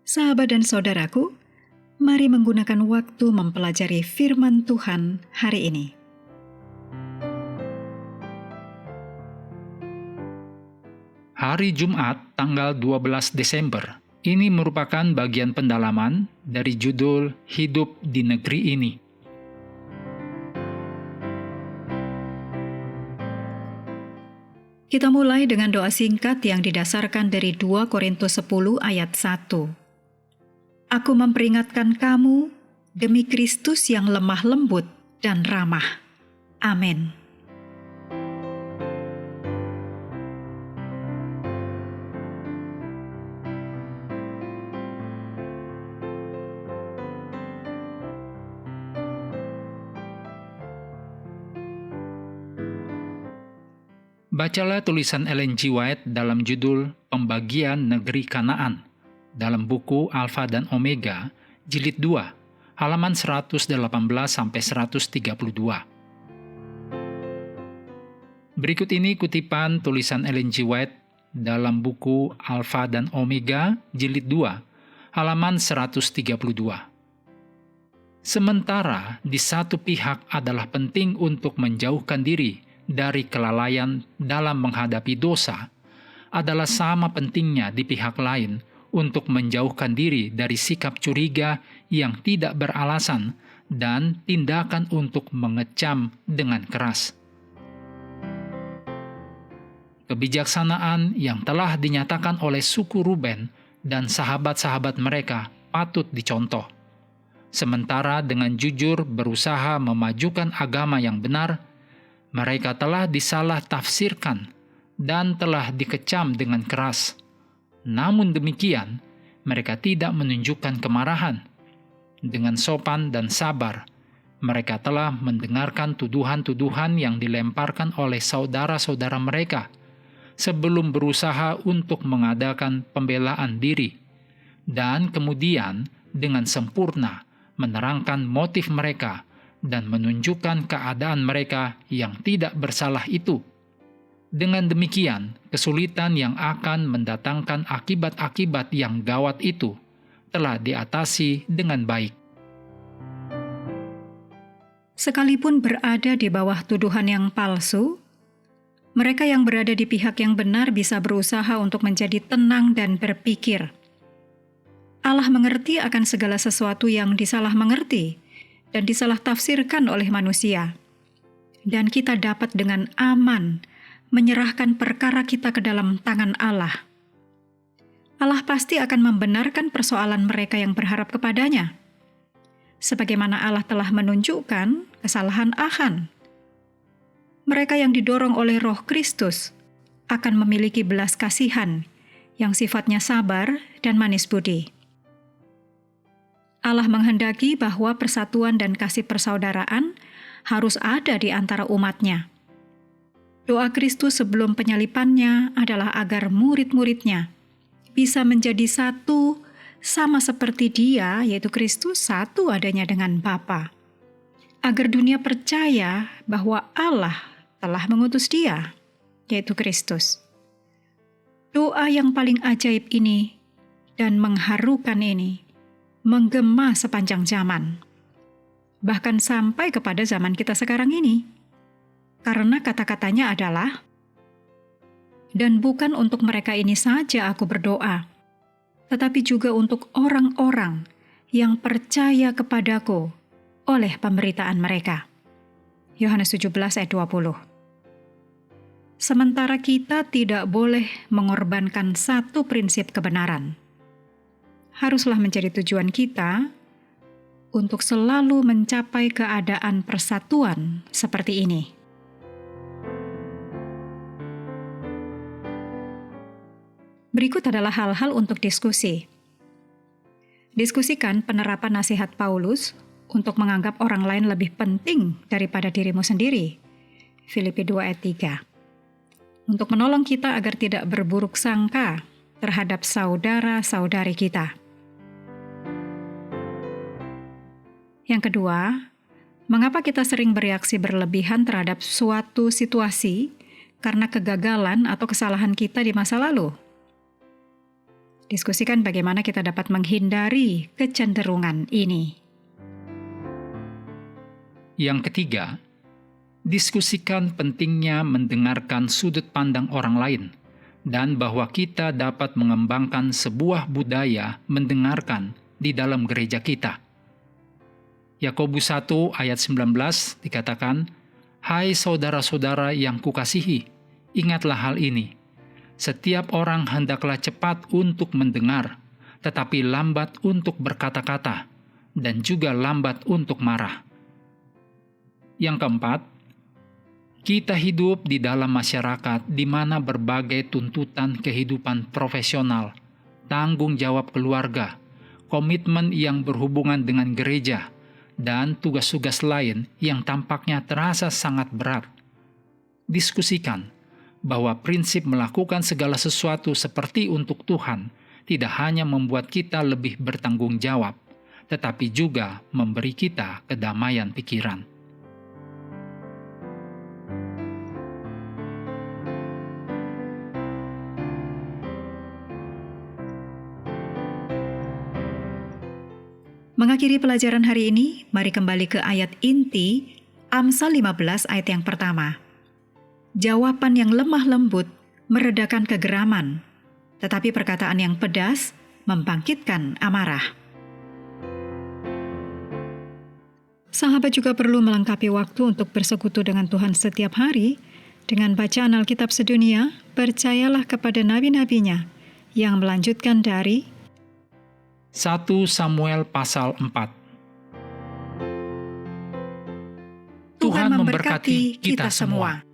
Sahabat dan saudaraku, mari menggunakan waktu mempelajari firman Tuhan hari ini. Hari Jumat, tanggal 12 Desember. Ini merupakan bagian pendalaman dari judul Hidup di Negeri Ini. Kita mulai dengan doa singkat yang didasarkan dari 2 Korintus 10 ayat 1. Aku memperingatkan kamu demi Kristus yang lemah lembut dan ramah. Amin. Bacalah tulisan Ellen G. White dalam judul Pembagian Negeri Kanaan dalam buku Alfa dan Omega, jilid 2, halaman 118-132. Berikut ini kutipan tulisan Ellen G. White dalam buku Alfa dan Omega, jilid 2, halaman 132. Sementara di satu pihak adalah penting untuk menjauhkan diri dari kelalaian dalam menghadapi dosa, adalah sama pentingnya di pihak lain untuk menjauhkan diri dari sikap curiga yang tidak beralasan dan tindakan untuk mengecam dengan keras. Kebijaksanaan yang telah dinyatakan oleh suku Ruben dan sahabat-sahabat mereka patut dicontoh. Sementara dengan jujur berusaha memajukan agama yang benar, mereka telah disalah tafsirkan dan telah dikecam dengan keras. Namun demikian, mereka tidak menunjukkan kemarahan. Dengan sopan dan sabar, mereka telah mendengarkan tuduhan-tuduhan yang dilemparkan oleh saudara-saudara mereka sebelum berusaha untuk mengadakan pembelaan diri, dan kemudian dengan sempurna menerangkan motif mereka dan menunjukkan keadaan mereka yang tidak bersalah itu. Dengan demikian, kesulitan yang akan mendatangkan akibat-akibat yang gawat itu telah diatasi dengan baik. Sekalipun berada di bawah tuduhan yang palsu, mereka yang berada di pihak yang benar bisa berusaha untuk menjadi tenang dan berpikir. Allah mengerti akan segala sesuatu yang disalah mengerti dan disalah tafsirkan oleh manusia. Dan kita dapat dengan aman menyerahkan perkara kita ke dalam tangan Allah. Allah pasti akan membenarkan persoalan mereka yang berharap kepadanya. Sebagaimana Allah telah menunjukkan kesalahan Achan. Mereka yang didorong oleh Roh Kristus akan memiliki belas kasihan yang sifatnya sabar dan manis budi. Allah menghendaki bahwa persatuan dan kasih persaudaraan harus ada di antara umat-Nya. Doa Kristus sebelum penyalipannya adalah agar murid-muridnya bisa menjadi satu sama seperti Dia, yaitu Kristus, satu adanya dengan Bapa. Agar dunia percaya bahwa Allah telah mengutus Dia, yaitu Kristus. Doa yang paling ajaib ini dan mengharukan ini menggema sepanjang zaman, bahkan sampai kepada zaman kita sekarang ini. Karena kata-katanya adalah, "Dan bukan untuk mereka ini saja aku berdoa, tetapi juga untuk orang-orang yang percaya kepadaku oleh pemberitaan mereka." Yohanes 17 ayat 20. Sementara kita tidak boleh mengorbankan satu prinsip kebenaran, haruslah menjadi tujuan kita untuk selalu mencapai keadaan persatuan seperti ini. Berikut adalah hal-hal untuk diskusi. Diskusikan penerapan nasihat Paulus untuk menganggap orang lain lebih penting daripada dirimu sendiri. Filipi 2 ayat 3. Untuk menolong kita agar tidak berburuk sangka terhadap saudara-saudari kita. Yang kedua, mengapa kita sering bereaksi berlebihan terhadap suatu situasi karena kegagalan atau kesalahan kita di masa lalu? Diskusikan bagaimana kita dapat menghindari kecenderungan ini. Yang ketiga, diskusikan pentingnya mendengarkan sudut pandang orang lain dan bahwa kita dapat mengembangkan sebuah budaya mendengarkan di dalam gereja kita. Yakobus 1 ayat 19 dikatakan, "Hai saudara-saudara yang kukasihi, ingatlah hal ini. Setiap orang hendaklah cepat untuk mendengar, tetapi lambat untuk berkata-kata, dan juga lambat untuk marah." Yang keempat, kita hidup di dalam masyarakat di mana berbagai tuntutan kehidupan profesional, tanggung jawab keluarga, komitmen yang berhubungan dengan gereja, dan tugas-tugas lain yang tampaknya terasa sangat berat. Diskusikan bahwa prinsip melakukan segala sesuatu seperti untuk Tuhan tidak hanya membuat kita lebih bertanggung jawab, tetapi juga memberi kita kedamaian pikiran. Mengakhiri pelajaran hari ini, mari kembali ke ayat inti Amsal 15 ayat yang pertama. Jawaban yang lemah lembut meredakan kegeraman, tetapi perkataan yang pedas membangkitkan amarah. Sahabat juga perlu melengkapi waktu untuk bersekutu dengan Tuhan setiap hari dengan bacaan Alkitab sedunia. Percayalah kepada nabi-nabinya yang melanjutkan dari 1 Samuel pasal 4. Tuhan memberkati kita semua.